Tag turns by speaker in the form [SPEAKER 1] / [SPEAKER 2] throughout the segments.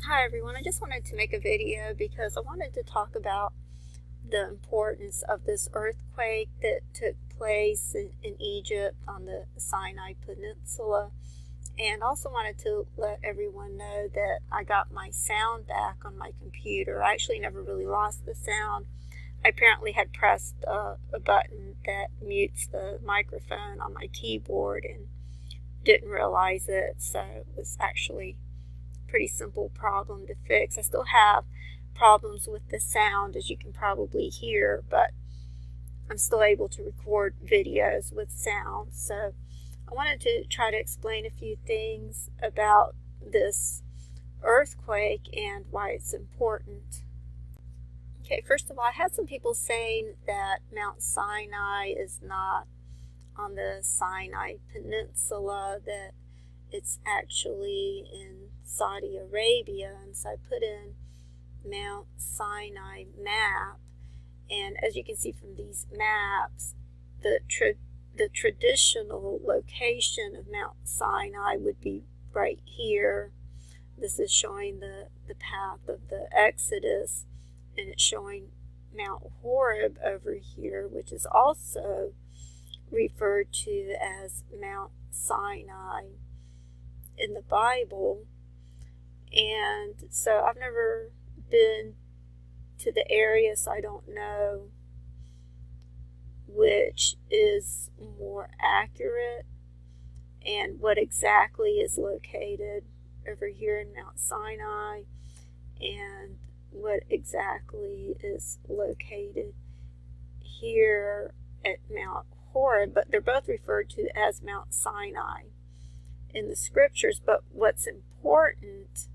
[SPEAKER 1] Hi everyone, I just wanted to make a video because I wanted to talk about the importance of this earthquake that took place in Egypt on the Sinai Peninsula, and also wanted to let everyone know that I got my sound back on my computer. I actually never really lost the sound. I apparently had pressed a button that mutes the microphone on my keyboard and didn't realize it, so it was actually pretty simple problem to fix. I still have problems with the sound, as you can probably hear, but I'm still able to record videos with sound. So I wanted to try to explain a few things about this earthquake and why it's important. Okay, first of all, I had some people saying that Mount Sinai is not on the Sinai Peninsula, that it's actually in Saudi Arabia, and so I put in Mount Sinai map, and as you can see from these maps, the traditional location of Mount Sinai would be right here. This is showing the path of the Exodus, and it's showing Mount Horeb over here, which is also referred to as Mount Sinai in the Bible. And so I've never been to the area, so I don't know which is more accurate and what exactly is located over here in Mount Sinai and what exactly is located here at Mount Horeb, but they're both referred to as Mount Sinai in the scriptures. But what's important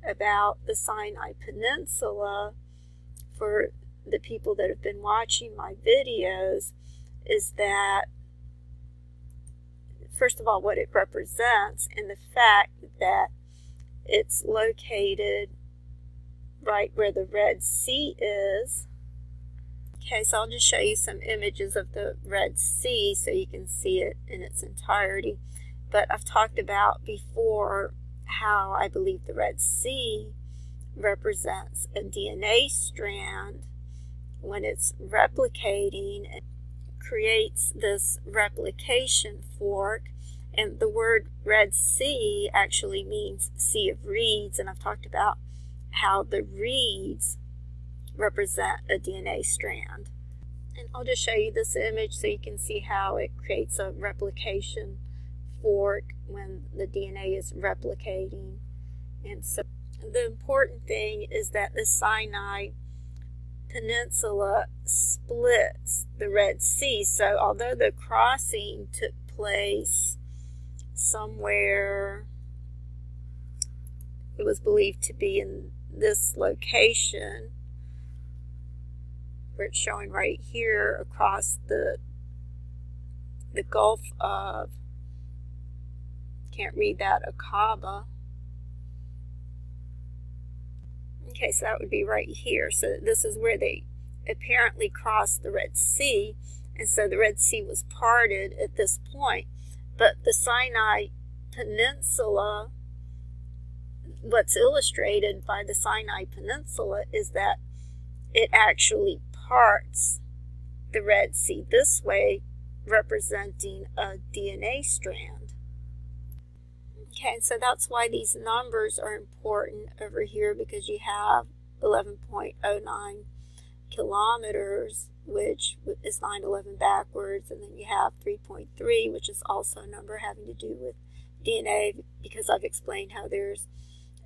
[SPEAKER 1] about the Sinai Peninsula for the people that have been watching my videos is that, first of all, what it represents, and the fact that it's located right where the Red Sea is. Okay, so I'll just show you some images of the Red Sea so you can see it in its entirety. But I've talked about before how I believe the Red Sea represents a DNA strand. When it's replicating, it creates this replication fork, and the word Red Sea actually means Sea of Reeds, and I've talked about how the reeds represent a DNA strand. And I'll just show you this image so you can see how it creates a replication fork when the DNA is replicating. And so the important thing is that the Sinai Peninsula splits the Red Sea. So although the crossing took place somewhere, it was believed to be in this location where it's showing right here across the Gulf of, can't read that, Aqaba. Okay, so that would be right here. So this is where they apparently crossed the Red Sea, and so the Red Sea was parted at this point. But the Sinai Peninsula, what's illustrated by the Sinai Peninsula is that it actually parts the Red Sea this way, representing a DNA strand. Okay, so that's why these numbers are important over here, because you have 11.09 kilometers, which is 9/11 backwards, and then you have 3.3, which is also a number having to do with DNA, because I've explained how there's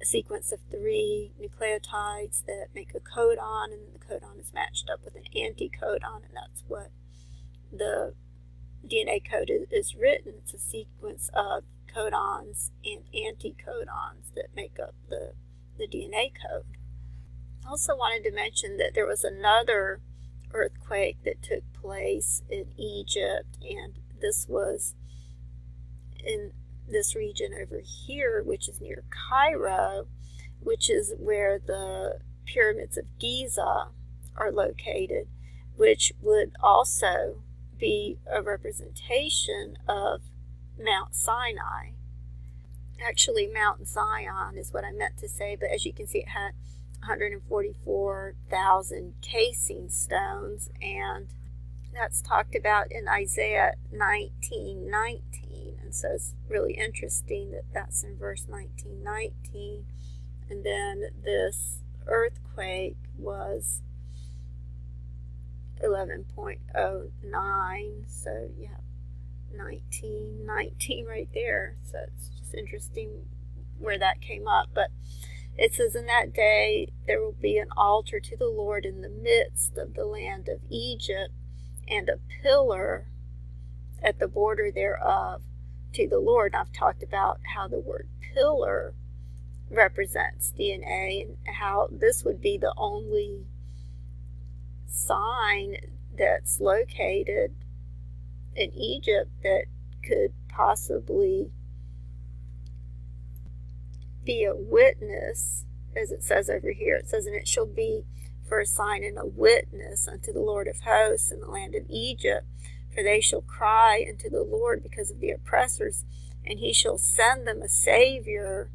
[SPEAKER 1] a sequence of 3 nucleotides that make a codon, and the codon is matched up with an anticodon, and that's what the DNA code is written. It's a sequence of codons and anticodons that make up the DNA code. I also wanted to mention that there was another earthquake that took place in Egypt, and this was in this region over here, which is near Cairo, which is where the pyramids of Giza are located, which would also be a representation of Mount Sinai. actually Mount Zion is what I meant to say, but as you can see, it had 144,000 casing stones, and that's talked about in Isaiah 19:19, and so it's really interesting that that's in verse 19:19. And then this earthquake was 11.09, so you have 19:19 right there. So it's just interesting where that came up. But it says, in that day there will be an altar to the Lord in the midst of the land of Egypt, and a pillar at the border thereof to the Lord. And I've talked about how the word pillar represents DNA, and how this would be the only sign that's located in Egypt that could possibly be a witness, as it says over here. It says, and it shall be for a sign and a witness unto the Lord of hosts in the land of Egypt, for they shall cry unto the Lord because of the oppressors, and he shall send them a Savior,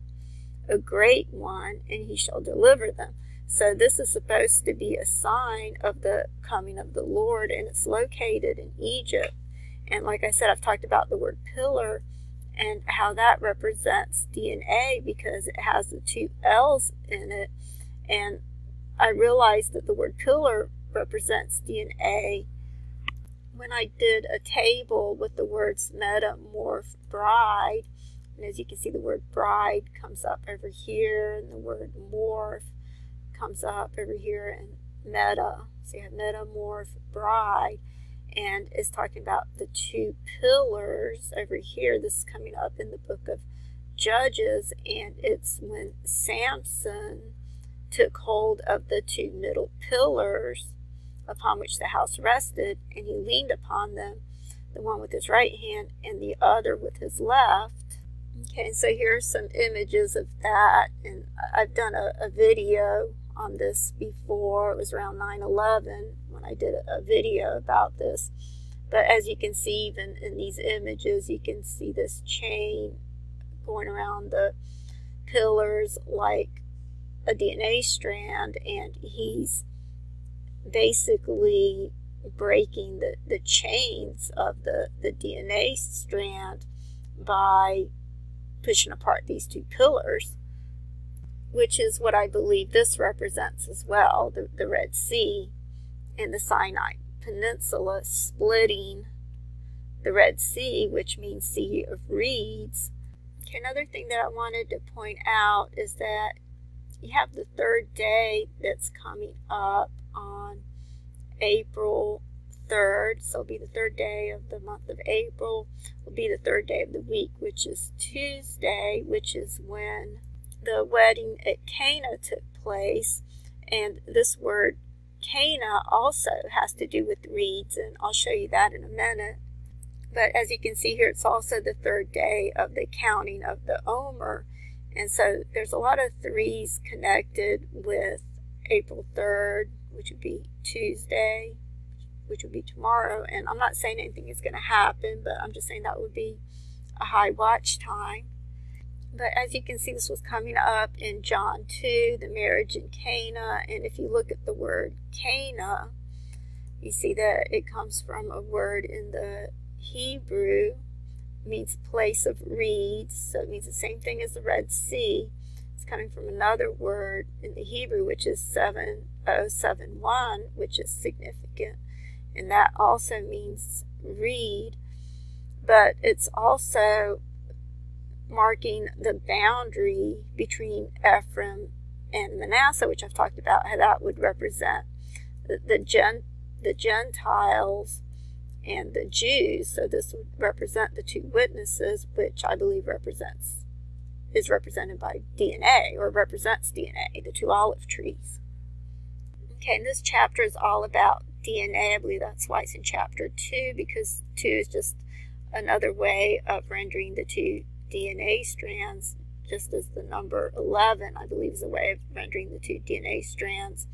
[SPEAKER 1] a great one, and he shall deliver them. So this is supposed to be a sign of the coming of the Lord, and it's located in Egypt. And like I said, I've talked about the word pillar and how that represents DNA, because it has the two L's in it. And I realized that the word pillar represents DNA when I did a table with the words metamorph, bride. And as you can see, the word bride comes up over here, and the word morph comes up over here, and meta. So you have metamorph, bride, and it's talking about the two pillars over here. This is coming up in the book of Judges, and it's when Samson took hold of the two middle pillars upon which the house rested, and he leaned upon them, the one with his right hand and the other with his left. Okay, and so here are some images of that, and I've done a video on this before. It was around 9/11 when I did a video about this. But as you can see, even in these images, you can see this chain going around the pillars like a DNA strand, and he's basically breaking the chains of the DNA strand by pushing apart these two pillars, which is what I believe this represents as well, the Red Sea and the Sinai Peninsula splitting the Red Sea, which means Sea of Reeds. Okay, another thing that I wanted to point out is that you have the third day that's coming up on April 3rd, so it'll be the third day of the month of April, will be the third day of the week, which is Tuesday, which is when the wedding at Cana took place. And this word Cana also has to do with reeds, and I'll show you that in a minute. But as you can see here, it's also the third day of the counting of the Omer, and so there's a lot of threes connected with April 3rd, which would be Tuesday, which would be tomorrow. And I'm not saying anything is going to happen, but I'm just saying that would be a high watch time. But as you can see, this was coming up in John 2, the marriage in Cana. And if you look at the word Cana, you see that it comes from a word in the Hebrew, means place of reeds. So it means the same thing as the Red Sea. It's coming from another word in the Hebrew, which is 7071, which is significant. And that also means reed. But it's also marking the boundary between Ephraim and Manasseh, which I've talked about how that would represent the Gentiles and the Jews. So this would represent the two witnesses, which I believe is represented by DNA, or represents DNA, the two olive trees. Okay, and this chapter is all about DNA. I believe that's why it's in chapter 2, because 2 is just another way of rendering the two DNA strands, just as the number 11, I believe, is a way of rendering the two DNA strands.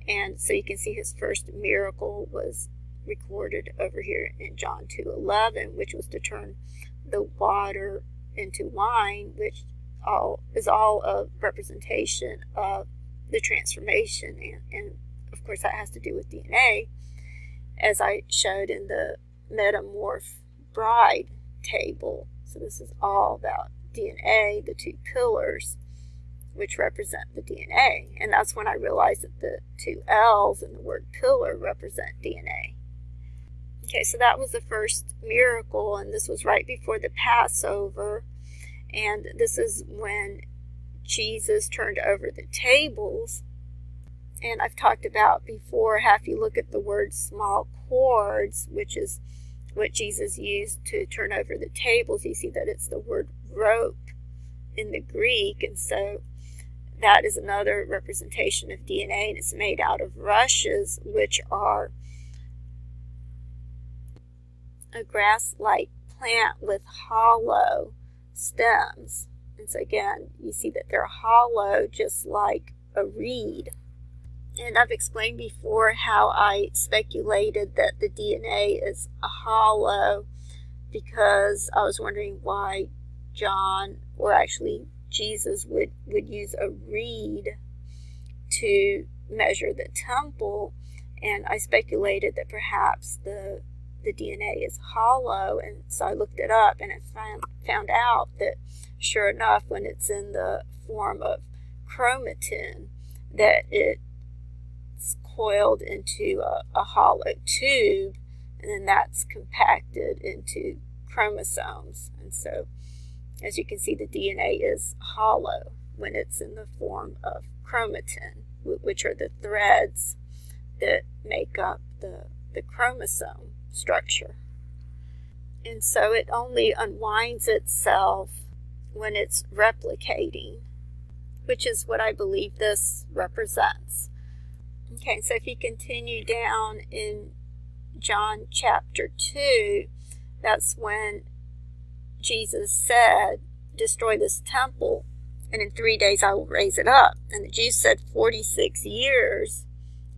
[SPEAKER 1] And so you can see his first miracle was recorded over here in John 2:11, which was to turn the water into wine, which is all a representation of the transformation, and of course that has to do with DNA, as I showed in the metamorph bride table. So this is all about DNA, the two pillars, which represent the DNA. And that's when I realized that the two L's in the word pillar represent DNA. Okay, so that was the first miracle, and this was right before the Passover. And this is when Jesus turned over the tables. And I've talked about before how if you look at the word small cords, which is what Jesus used to turn over the tables, you see that it's the word rope in the Greek. And so that is another representation of DNA, and it's made out of rushes, which are a grass-like plant with hollow stems. And so again, you see that they're hollow just like a reed. And I've explained before how I speculated that the DNA is a hollow because I was wondering why John, or actually Jesus, would use a reed to measure the temple. And I speculated that perhaps the DNA is hollow, and so I looked it up, and I found out that sure enough, when it's in the form of chromatin, that it's coiled into a hollow tube, and then that's compacted into chromosomes. And so, as you can see, the DNA is hollow when it's in the form of chromatin, which are the threads that make up the chromosome structure. And so it only unwinds itself when it's replicating, which is what I believe this represents. Okay, so if you continue down in John chapter 2, that's when Jesus said, destroy this temple, and in 3 days I will raise it up. And the Jews said, 46 years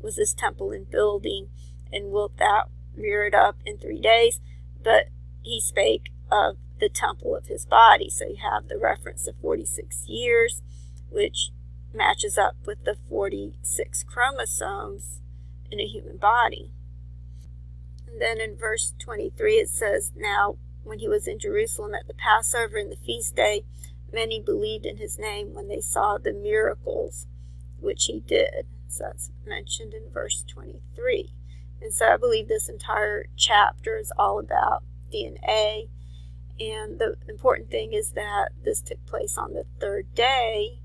[SPEAKER 1] was this temple in building, and wilt thou rear it up in 3 days? But he spake of the temple of his body. So you have the reference of 46 years, which matches up with the 46 chromosomes in a human body. And then in verse 23 it says, now when he was in Jerusalem at the Passover and the feast day, many believed in his name when they saw the miracles which he did. So that's mentioned in verse 23. And so I believe this entire chapter is all about DNA. And the important thing is that this took place on the third day,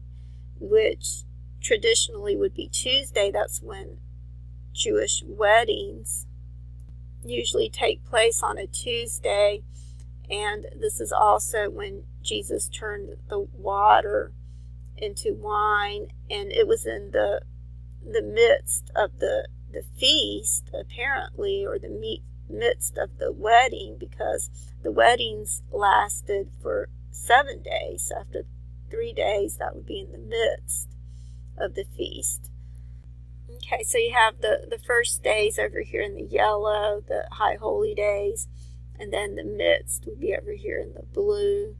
[SPEAKER 1] which traditionally would be Tuesday. That's when Jewish weddings usually take place, on a Tuesday. And this is also when Jesus turned the water into wine. And it was in the midst of the feast, apparently, or the midst of the wedding, because the weddings lasted for 7 days. After 3 days, that would be in the midst of the feast. Okay, so you have the first days over here in the yellow, the high holy days, and then the midst would be over here in the blue,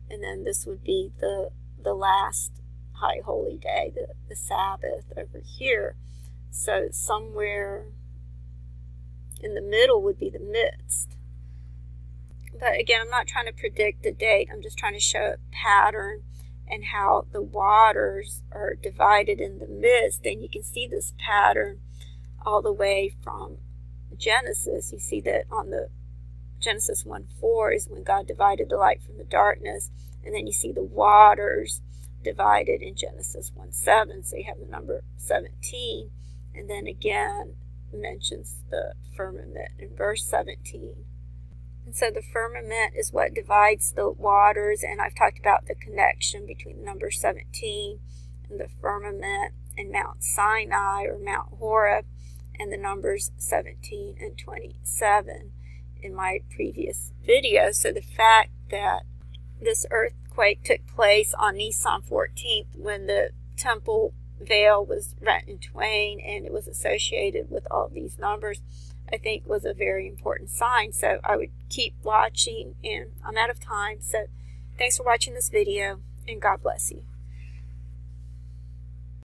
[SPEAKER 1] and then this would be the last high holy day, the Sabbath, over here. So somewhere in the middle would be the midst. But again, I'm not trying to predict the date. I'm just trying to show a pattern and how the waters are divided in the midst. And you can see this pattern all the way from Genesis. You see that on the Genesis 1:4 is when God divided the light from the darkness. And then you see the waters divided in Genesis 1:7. So you have the number 17. And then again mentions the firmament in verse 17. And so the firmament is what divides the waters, and I've talked about the connection between the number 17 and the firmament and Mount Sinai or Mount Horeb and the numbers 17 and 27 in my previous video. So the fact that this earthquake took place on Nisan 14th, when the temple veil was rent in twain and it was associated with all these numbers, I think was a very important sign. So I would keep watching, and I'm out of time. So thanks for watching this video, and God bless you.